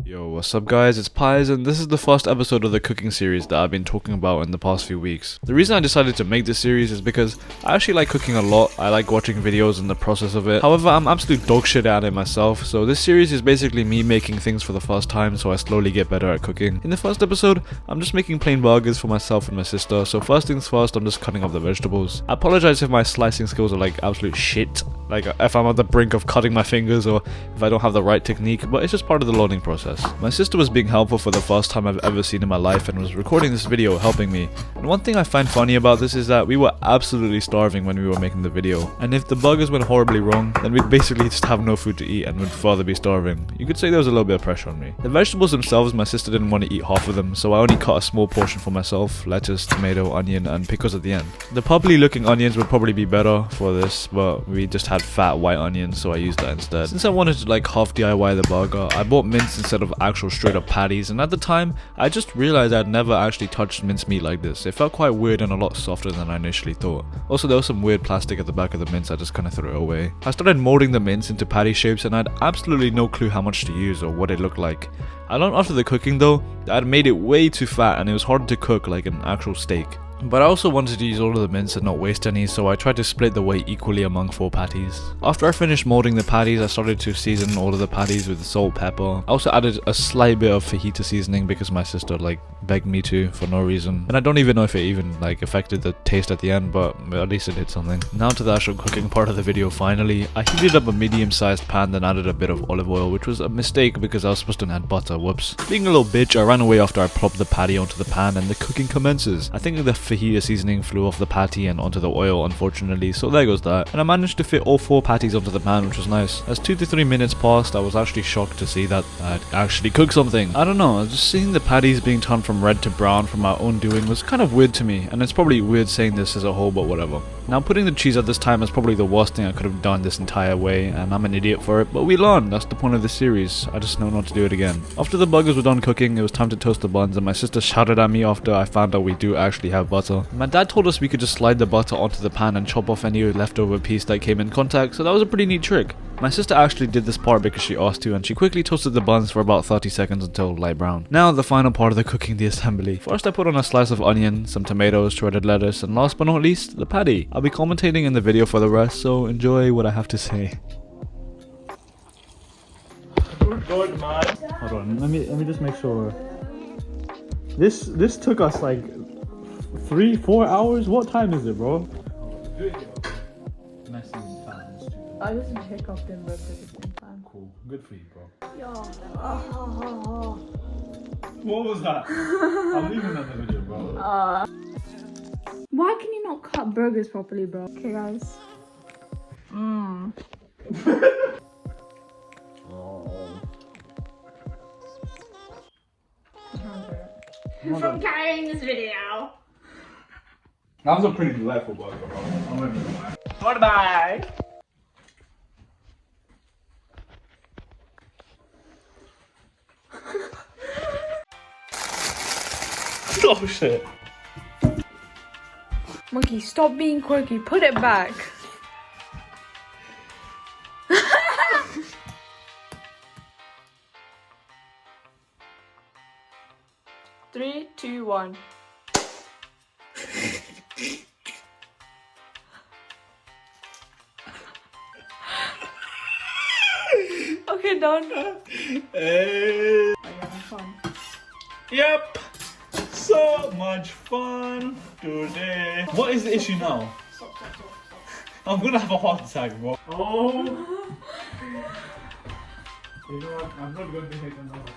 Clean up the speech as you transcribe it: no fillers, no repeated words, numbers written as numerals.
Yo, what's up guys, it's Pies, and this is the first episode of the cooking series that I've been talking about in the past few weeks. The reason I decided to make this series is because I actually like cooking a lot. I like watching videos and the process of it. However, I'm absolute dog shit at it myself, so this series is basically me making things for the first time so I slowly get better at cooking. In the first episode, I'm just making plain burgers for myself and my sister, so first things first, I'm just cutting up the vegetables. I apologize if my slicing skills are like absolute shit, like if I'm at the brink of cutting my fingers or if I don't have the right technique, but it's just part of the learning process. My sister was being helpful for the first time I've ever seen in my life and was recording this video helping me. And one thing I find funny about this is that we were absolutely starving when we were making the video. And if the burgers went horribly wrong, then we'd basically just have no food to eat and would further be starving. You could say there was a little bit of pressure on me. The vegetables themselves, my sister didn't want to eat half of them, so I only cut a small portion for myself: lettuce, tomato, onion, and pickles at the end. The purpley looking onions would probably be better for this, but we just had fat white onions, so I used that instead. Since I wanted to like half DIY the burger, I bought mince instead of actual straight up patties, and at the time I just realized I'd never actually touched mincemeat like this. It felt quite weird and a lot softer than I initially thought. Also, there was some weird plastic at the back of the mince, I just kind of threw it away. I started molding the mince into patty shapes and I had absolutely no clue how much to use or what it looked like. I learned after the cooking though that I'd made it way too fat and it was hard to cook like an actual steak. But I also wanted to use all of the mince and not waste any, so I tried to split the weight equally among 4 patties. After I finished molding the patties, I started to season all of the patties with salt, pepper. I also added a slight bit of fajita seasoning because my sister like begged me to for no reason. And I don't even know if it even like affected the taste at the end, but at least it did something. Now to the actual cooking part of the video finally. I heated up a medium-sized pan, then added a bit of olive oil, which was a mistake because I was supposed to add butter, whoops. Being a little bitch, I ran away after I plopped the patty onto the pan and the cooking commences. I think the fajita seasoning flew off the patty and onto the oil, unfortunately, so there goes that. And I managed to fit all 4 patties onto the pan, which was nice. As 2 to 3 minutes passed, I was actually shocked to see that I'd actually cooked something. I don't know, just seeing the patties being turned from red to brown from our own doing was kind of weird to me, and it's probably weird saying this as a whole, but whatever. Now, putting the cheese at this time is probably the worst thing I could have done this entire way, and I'm an idiot for it, but we learned. That's the point of this series. I just know not to do it again. After the burgers were done cooking, it was time to toast the buns, and my sister shouted at me after I found out we do actually have butter. My dad told us we could just slide the butter onto the pan and chop off any leftover piece that came in contact, so that was a pretty neat trick. My sister actually did this part because she asked to, and she quickly toasted the buns for about 30 seconds until light brown. Now the final part of the cooking, the assembly. First I put on a slice of onion, some tomatoes, shredded lettuce, and last but not least, the patty. I'll be commentating in the video for the rest, so enjoy what I have to say. Good man. Hold on, let me just make sure. This took us like 3-4 hours. What time is it, bro? I just hiccuped in both at the same time. Cool, good for you, bro. Yo. What was that? I'm leaving that in the video, bro. Why can you not cut burgers properly, bro? Okay, guys. From carrying this video. That was a pretty delightful burger, bro. I'm not even gonna lie. Goodbye. Oh shit. Monkey, stop being quirky. Put it back. Three, two, one. Okay, done. Hey. Are you having fun? Yep. So much fun today. What is the issue now? Stop. I'm gonna have a heart attack, bro. Oh. You know what? I'm not going to hit another.